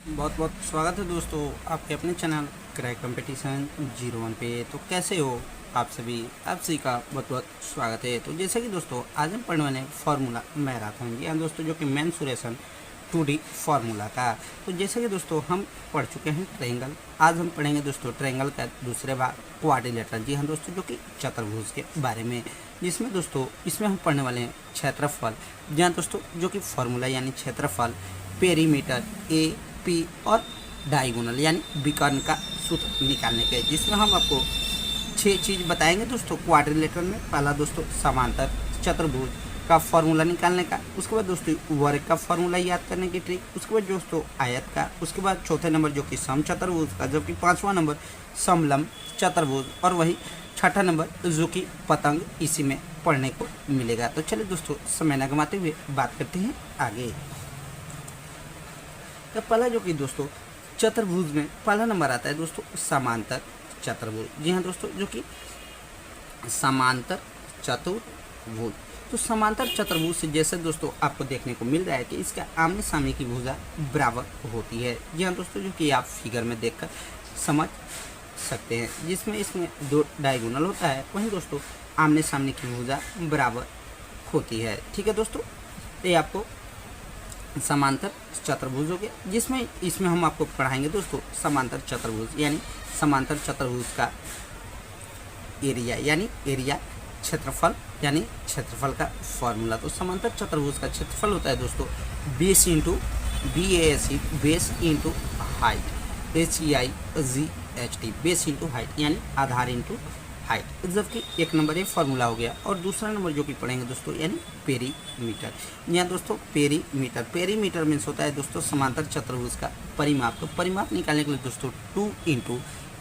बहुत बहुत स्वागत है दोस्तों आपके अपने चैनल क्रैक कंपटीशन 01 पे। तो कैसे हो आप सभी का बहुत बहुत स्वागत है। तो जैसे कि दोस्तों आज हम पढ़ने वाले हैं फार्मूला मैराथन। जी हाँ दोस्तों, जो कि मेंसुरेशन 2D फार्मूला का। तो जैसे कि दोस्तों हम पढ़ चुके हैं ट्रायंगल, आज हम पढ़ेंगे दोस्तों ट्रायंगल का दूसरे भाग क्वाड्रिलेटरल। जी हाँ दोस्तों, जो कि चतुर्भुज के बारे में, जिसमें दोस्तों इसमें हम पढ़ने वाले हैं क्षेत्रफल। जी हाँ दोस्तों, जो कि फार्मूला यानी क्षेत्रफल, पेरीमीटर, ए पी और डायगोनल यानी विकर्ण का सूत्र निकालने के, जिसमें हम आपको 6 चीज़ बताएंगे दोस्तों क्वाड्रिलेटरल में। पहला दोस्तों समांतर चतुर्भुज का फॉर्मूला निकालने का, उसके बाद दोस्तों वर्ग का फॉर्मूला याद करने की ट्रिक, उसके बाद दोस्तों आयत का, उसके बाद चौथे नंबर जो कि सम चतुर्भुज का, जबकि पांचवा नंबर समलंब चतुर्भुज, और वही छठा नंबर जो कि पतंग इसी में पढ़ने को मिलेगा। तो चलिए दोस्तों समय न गंवाते हुए बात करते हैं आगे। तो पहला जो कि दोस्तों चतुर्भुज में पहला नंबर आता है दोस्तों समांतर चतुर्भुज। जी हाँ दोस्तों, जो कि समांतर चतुर्भुज। तो समांतर चतुर्भुज से जैसे दोस्तों आपको देखने को मिल रहा है कि इसका आमने सामने की भुजा बराबर होती है। जी हाँ दोस्तों, जो कि आप फिगर में देखकर समझ सकते हैं, जिसमें इसमें 2 डायगोनल होता है, वहीं दोस्तों आमने सामने की भुजा बराबर होती है। ठीक है दोस्तों, तो ये आपको समांतर चतुर्भुज हो गया, जिसमें इसमें हम आपको पढ़ाएंगे दोस्तों समांतर चतुर्भुज यानी समांतर चतुर्भुज का एरिया यानी एरिया, क्षेत्रफल यानी क्षेत्रफल का फॉर्मूला। तो समांतर चतुर्भुज का क्षेत्रफल होता है दोस्तों base into BASE, base into height, HEIGHT, base into height यानी आधार इंटू हाइट, जबकि एक नंबर ये फार्मूला हो गया। और दूसरा नंबर जो कि पढ़ेंगे दोस्तों यानी पेरीमीटर। यहाँ दोस्तों पेरीमीटर मीन्स होता है दोस्तों समांतर चतुर्भुज का परिमाप। तो परिमाप निकालने के लिए दोस्तों 2 इंटू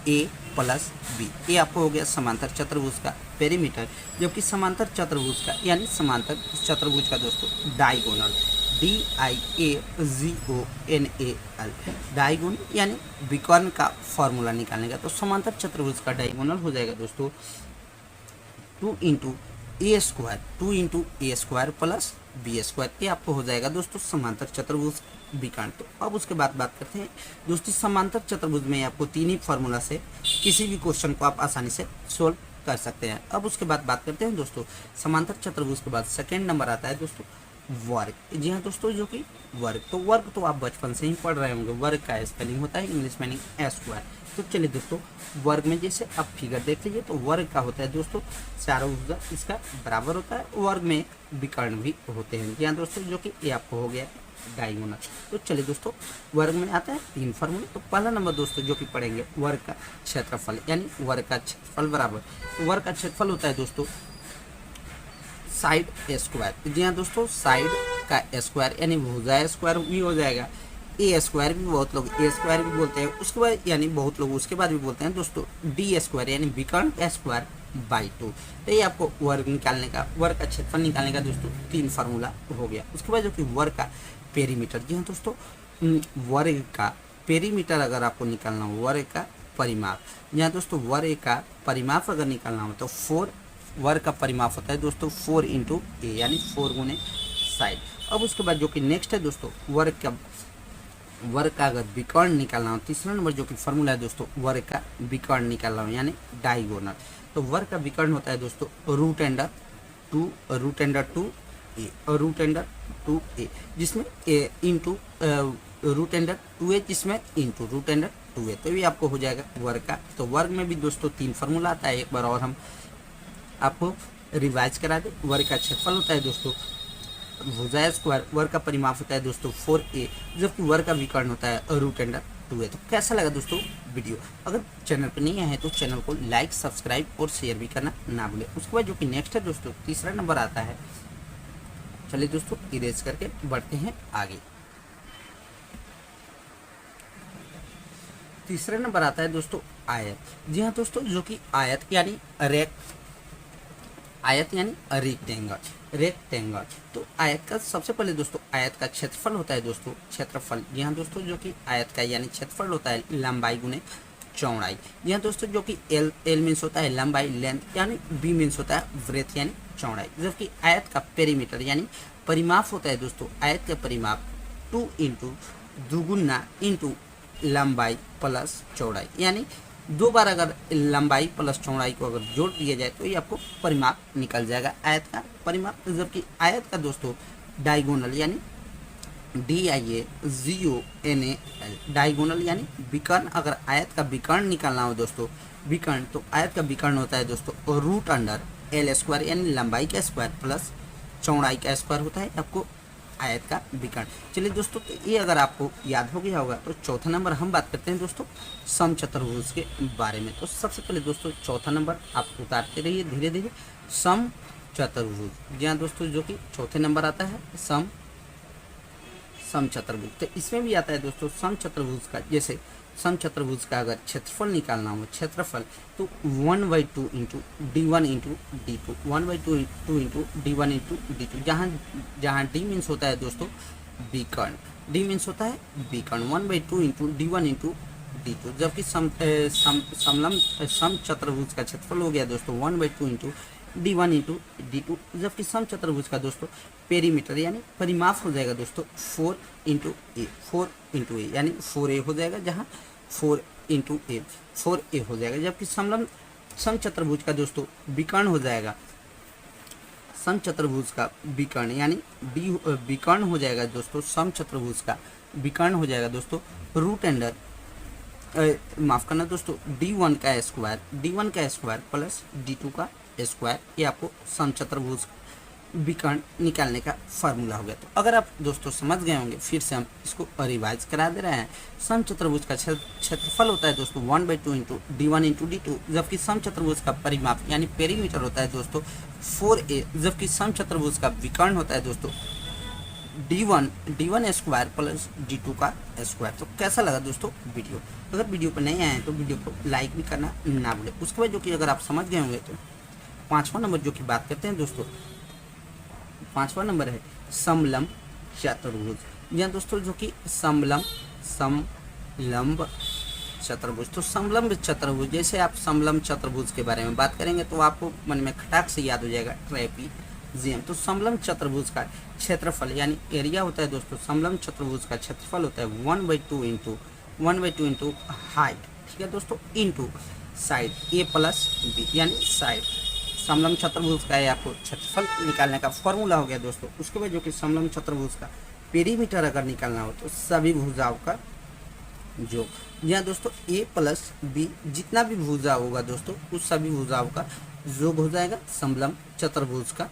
A प्लस B, ये आपको हो गया समांतर चतुर्भुज का पेरीमीटर, जबकि समांतर चतुर्भुज का यानी समांतर चतुर्भुज का दोस्तों डायगोनल, DIAGONAL, डायगोनल यानी विकर्ण का फॉर्मूला निकालने का। तो समांतर चतुर्भुज का डायगोनल हो जाएगा दोस्तों 2 into A square plus B square, ये आपको हो जाएगा दोस्तों समांतर चतुर्भुज विकर्ण। तो अब उसके बाद बात करते हैं दोस्तों समांतर चतुर्भुज में आपको 3 ही फार्मूला से किसी भी क्वेश्चन को आप आसानी से सोल्व कर सकते हैं। अब उसके बाद बात करते हैं दोस्तों समांतर चतुर्भुज के बाद सेकेंड नंबर आता है दोस्तों वर्ग। जी हाँ दोस्तों, जो कि वर्ग, तो वर्ग तो आप बचपन से ही पढ़ रहे होंगे। वर्ग का स्पेलिंग होता है इंग्लिश में ए स्क्वायर। तो चलिए दोस्तों वर्ग में जैसे आप फिगर देख लीजिए, तो वर्ग का होता है दोस्तों चारों भुजा इसका बराबर होता है। वर्ग में विकर्ण भी होते हैं। जी हाँ दोस्तों, जो कि ये आपको हो गया डायगोनल। तो चलिए दोस्तों वर्ग में आता है 3 फॉर्मूले। तो पहला नंबर दोस्तों जो कि पढ़ेंगे वर्ग का क्षेत्रफल यानी वर्ग का क्षेत्रफल बराबर, वर्ग का क्षेत्रफल होता है दोस्तों साइड स्क्वायर। जी हाँ दोस्तों, साइड का स्क्वायर यानी भुजा स्क्वायर भी हो जाएगा। ए स्क्वायर भी बहुत लोग ए स्क्वायर भी बोलते हैं, उसके बाद यानी बहुत लोग उसके बाद भी बोलते हैं दोस्तों डी स्क्वायर यानी विकर्ण स्क्वायर बाई 2। तो ये आपको वर्ग निकालने का, वर्ग का क्षेत्रफल निकालने का दोस्तों 3 फार्मूला हो गया। उसके बाद जो कि वर्ग का पेरीमीटर। जी हाँ दोस्तों, वर्ग का पेरीमीटर अगर आपको निकालना हो, वर्ग का परिमाप, यहाँ दोस्तों वर्ग का परिमाप अगर निकालना हो तो 4, वर्ग का परिमाप होता है दोस्तों 4 इंटू ए यानी 4 गुने साइड। अब उसके बाद जो कि नेक्स्ट है दोस्तों वर्ग का अगर विकर्ण निकालना हो, तीसरा नंबर जो कि फॉर्मूला है दोस्तों वर्ग का विकर्ण निकालना हो यानी डायगोनल। तो वर्ग का विकर्ण होता है दोस्तों रूट अंडर टू ए और रूट अंडर 2a, जिसमें ए इंटू रूट अंडर 2a, जिसमें इंटू रूट अंडर 2a। तो ये आपको हो जाएगा वर्ग का। तो वर्ग में भी दोस्तों 3 फार्मूला आता है, एक बार और हम आपको रिवाइज करा दे। वर्ग का क्षेत्रफल होता है दोस्तों भुजा स्क्वायर, वर्ग का परिमाप होता है दोस्तों 4a, जबकि वर्ग का विकर्ण होता है रूट अंडर 2a। तो कैसा लगा दोस्तों वीडियो? अगर चैनल पर नहीं आए तो चैनल को लाइक, सब्सक्राइब और शेयर भी करना ना भूलें। उसके बाद जो कि नेक्स्ट है दोस्तों तीसरा नंबर आता है, चलिए दोस्तों इरेज करके बढ़ते हैं आगे। तीसरा नंबर आता है दोस्तों आयत। जी हाँ दोस्तों, जो कि आयत यानी रेक्टेंगल। तो आयत का सबसे पहले दोस्तों आयत का क्षेत्रफल होता है दोस्तों क्षेत्रफल। जी हाँ दोस्तों, जो कि आयत का यानी क्षेत्रफल होता है लंबाई गुने चौड़ाई। यहाँ दोस्तों जो कि एल मीन्स होता है लंबाई लेंथ यानी बी मीन्स होता है ब्रेथ यानी चौड़ाई, जबकि आयत का पेरीमीटर यानी परिमाप होता है दोस्तों आयत का परिमाप 2 इंटू दुगुना इंटू लंबाई प्लस चौड़ाई, यानी दो बार अगर लंबाई प्लस चौड़ाई को अगर जोड़ दिया जाए तो ये आपको परिमाप निकल जाएगा आयत का परिमाप। जबकि आयत का दोस्तों डायगोनल यानी DIAGONAL डायगोनल यानी विकर्ण, अगर आयत का विकर्ण निकालना हो दोस्तों विकर्ण, तो आयत का विकर्ण होता है दोस्तों रूट अंडर L स्क्वायर यानी लंबाई का स्क्वायर प्लस चौड़ाई का स्क्वायर होता है आपको आयत का विकर्ण। चलिए दोस्तों, तो ये अगर आपको याद हो गया होगा तो चौथा नंबर हम बात करते हैं दोस्तों समचतुर्भुज के बारे में। तो सबसे पहले दोस्तों चौथा नंबर आप उतारते रहिए धीरे धीरे, समचतुर्भुज। जी हाँ दोस्तों, जो कि चौथे नंबर आता है समचतुर्भुज। तो इसमें भी आता है दोस्तों समचतुर्भुज का, जैसे समचतुर्भुज का अगर क्षेत्रफल निकालना हो, क्षेत्रफल तो 1/2 into D1 into D2, 1/2 into D1 into D2, जहाँ D मीन्स होता है दोस्तों विकर्ण, D मीन्स होता है विकर्ण, 1/2 इंटू D1 इंटू D2। जबकि समचतुर्भुज का क्षेत्रफल हो गया दोस्तों 1/2 इंटू D1 इंटू D2। जबकि समचतुर्भुज का दोस्तों पेरीमीटर यानी परिमाप हो जाएगा दोस्तों 4 इंटू ए, 4 इंटू ए यानी 4A हो जाएगा, जहाँ 4 इंटू ए 4A हो जाएगा। जबकि समचतुर्भुज का दोस्तों विकर्ण हो जाएगा, समचतुर्भुज का विकर्ण यानी विकर्ण हो जाएगा दोस्तों, समचतुर्भुज का विकर्ण हो जाएगा दोस्तों रूट अंडर माफ करना दोस्तों D1 का स्क्वायर प्लस D2 का स्क्वायर। ये आपको समचतुर्भुज विकर्ण निकालने का फार्मूला हो गया। तो अगर आप दोस्तों समझ गए होंगे, फिर से हम इसको रिवाइज करा दे रहे हैं। समचतुर्भुज का क्षेत्रफल होता है दोस्तों 1/2 इंटू D1 इंटू D2। जबकि समचतुर्भुज का परिमाप यानी पेरीमीटर होता है दोस्तों 4A। जबकि समचतुर्भुज का विकर्ण होता है दोस्तों D1 स्क्वायर प्लस D2 का स्क्वायर। तो कैसा लगा दोस्तों वीडियो? अगर वीडियो पर नहीं आए हैं तो वीडियो को लाइक भी करना ना भूलें। उसके बाद जो कि अगर आप समझ गए होंगे तो पांचवा नंबर जो कि बात करते हैं दोस्तों, पांचवा नंबर है समलंब चतुर्भुज। यहाँ दोस्तों जो कि समलंब चतुर्भुज, तो समलंब चतुर्भुज, जैसे आप समलंब चतुर्भुज के बारे में बात करेंगे तो आपको मन में खटाक से याद हो जाएगा ट्रेपीजियम। तो समलंब चतुर्भुज का क्षेत्रफल यानी एरिया होता है दोस्तों, समलंब चतुर्भुज का क्षेत्रफल होता है 1/2 इंटू हाइट, ठीक है दोस्तों, into side A plus B यानी साइड। समलंब चतुर्भुज का आपको क्षेत्रफल निकालने का फॉर्मूला हो गया दोस्तों। उसके बाद जो कि समलंब चतुर्भुज का पेरीमीटर अगर निकालना हो तो सभी भुजाओं का योग, यहाँ दोस्तों A प्लस B जितना भी भुजा होगा दोस्तों उस सभी भुजाओं का योग हो जाएगा समलंब चतुर्भुज का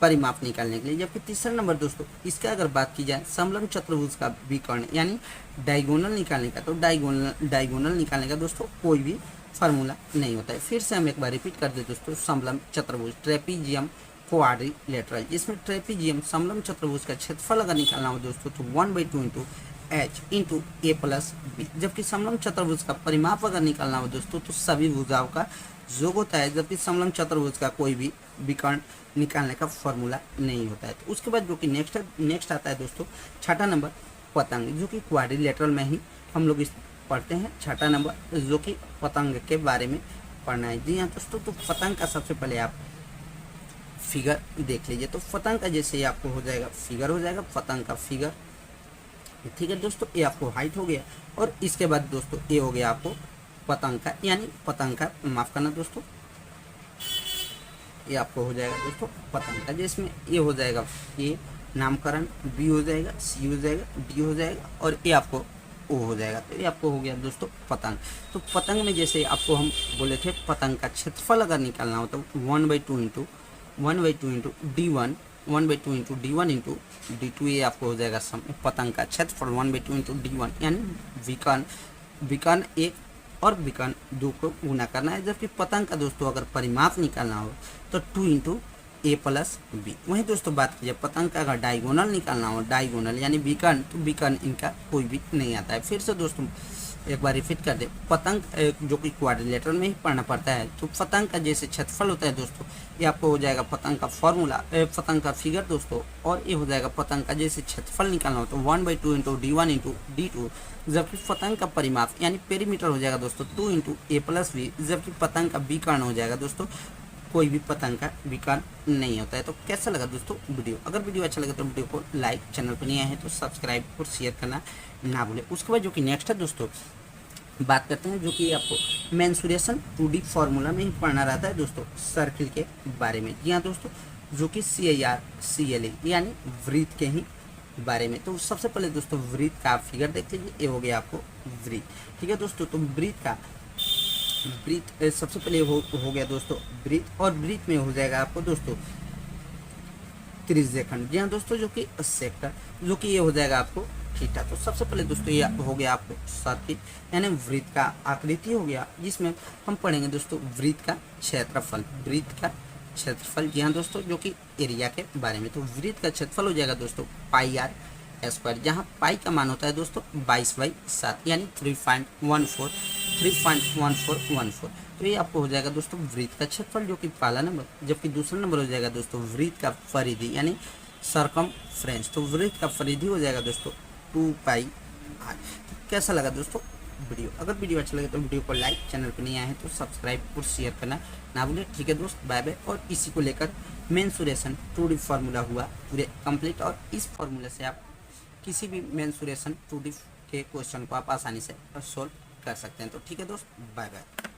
परिमाप निकालने के लिए। जबकि तीसरा नंबर दोस्तों इसका अगर बात की जाए समलंब चतुर्भुज का विकर्ण यानी डायगोनल निकालने का, तो डायगोनल निकालने का दोस्तों कोई भी फार्मूला नहीं होता है। फिर से हम एक बार रिपीट कर दे दोस्तों, समलंब चतुर्भुज ट्रेपीजियम क्वाड्रिलेटरल, जिसमें ट्रेपीजियम समलंब चतुर्भुज का क्षेत्रफल अगर निकालना हो दोस्तों तो 1/2 into H into A plus B। जबकि समलंब चतुर्भुज का परिमाप अगर निकालना हो दोस्तों तो सभी भुजाओं का योग होता है। जबकि समलंब चतुर्भुज का कोई भी विकर्ण निकालने का फॉर्मूला नहीं होता है। तो उसके बाद जो कि नेक्स्ट आता है दोस्तों छठा नंबर पतंग, जो कि क्वाड्रिलेटरल में ही हम लोग इस पढ़ते हैं। छठा नंबर जो कि पतंग के बारे में पढ़ना है। जी हाँ दोस्तों, तो पतंग का सबसे पहले आप फिगर देख लीजिए। तो पतंग का जैसे आपको हो जाएगा फिगर, हो जाएगा पतंग का फिगर, ठीक है दोस्तों। ये आपको हाइट हो गया और इसके बाद दोस्तों ये हो गया आपको पतंग का, यानी पतंग का माफ करना दोस्तों, ये आपको हो जाएगा दोस्तों पतंग का, जिसमें ये हो जाएगा ये नामकरण, B हो जाएगा, C हो जाएगा, D हो जाएगा और ये आपको O हो जाएगा। तो ये आपको हो गया दोस्तों पतंग। तो पतंग में जैसे आपको हम बोले थे पतंग का क्षेत्रफल अगर निकालना हो तो 1/2 into D1 1/2 into D1 into D2, ये आपको हो जाएगा पतंग का क्षेत्रफल 1/2 इंटू D1 यानी विकर्ण 1 और विकर्ण 2 को गुना करना है। जबकि पतंग का दोस्तों अगर परिमाप निकालना हो तो 2 इंटू A प्लस B। वहीं दोस्तों बात कीजिए पतंग का अगर डायगोनल निकालना हो, डायगोनल यानी विकर्ण, तो विकर्ण इनका कोई भी नहीं आता है। फिर से दोस्तों एक बार रिपीट कर दे, पतंग जो कि क्वाड्रिलेटरल में ही पढ़ना पड़ता है। तो पतंग का जैसे क्षेत्रफल होता है दोस्तों, ये आपको हो जाएगा पतंग का फॉर्मूला, पतंग का फिगर दोस्तों, और ये हो जाएगा पतंग का जैसे क्षेत्रफल निकालना हो तो 1/2 इंटू D1 इंटू D2। जबकि पतंग का परिमाप यानी पेरीमीटर हो जाएगा दोस्तों 2 इंटू A प्लस B। जबकि पतंग का विकर्ण हो जाएगा दोस्तों कोई भी पतंग का विकर्ण नहीं होता है। तो कैसा लगा दोस्तों वीडियो? अगर वीडियो अच्छा लगे तो वीडियो को लाइक, चैनल पर नहीं आए हैं तो सब्सक्राइब और शेयर करना ना भूलें। उसके बाद जो कि नेक्स्ट है दोस्तों, बात करते हैं जो कि आपको मेंसुरेशन 2D फार्मूला में ही पढ़ना रहता है दोस्तों, सर्किल के बारे में। जी हाँ दोस्तों, जो कि CIR-CLE यानी वृत्त के ही बारे में। तो सबसे पहले दोस्तों वृत्त का फिगर देख लीजिए, ये हो गया आपको वृत्त, ठीक है दोस्तों। तो वृत्त सबसे पहले हो गया दोस्तों वृत्त, और वृत्त में हो जाएगा आपको दोस्तों त्रिज्यखंड। जी हाँ दोस्तों, जो कि सेक्टर, जो कि ये हो जाएगा आपको थीटा। तो सबसे पहले दोस्तों ये हो गया आपको सर्किल यानी वृत्त का आकृति हो गया, जिसमें हम पढ़ेंगे दोस्तों वृत्त का क्षेत्रफल। वृत्त का क्षेत्रफल, जी हाँ दोस्तों, जो कि एरिया के बारे में। तो वृत्त का क्षेत्रफल हो जाएगा दोस्तों πr², जहाँ पाई का मान होता है दोस्तों 22/7 यानी 3.1414। तो ये आपको हो जाएगा दोस्तों वृत्त का क्षेत्रफल, जो कि पहला नंबर। जबकि दूसरा नंबर हो जाएगा दोस्तों वृत्त का परिधि यानी सरकमफ्रेंस। तो वृत्त का परिधि हो जाएगा दोस्तों 2πr। तो कैसा लगा दोस्तों वीडियो? अगर वीडियो अच्छा लगे तो वीडियो को लाइक, चैनल पर नहीं आए हैं तो सब्सक्राइब और शेयर करना ना भूलें। ठीक है दोस्त, बाय बाय। और इसी को लेकर मेंसुरेशन 2D फार्मूला हुआ पूरे कंप्लीट, और इस फार्मूले से आप किसी भी मेंसुरेशन 2D के क्वेश्चन को आप आसानी से सोल्व कर सकते हैं। तो ठीक है दोस्त, बाय बाय।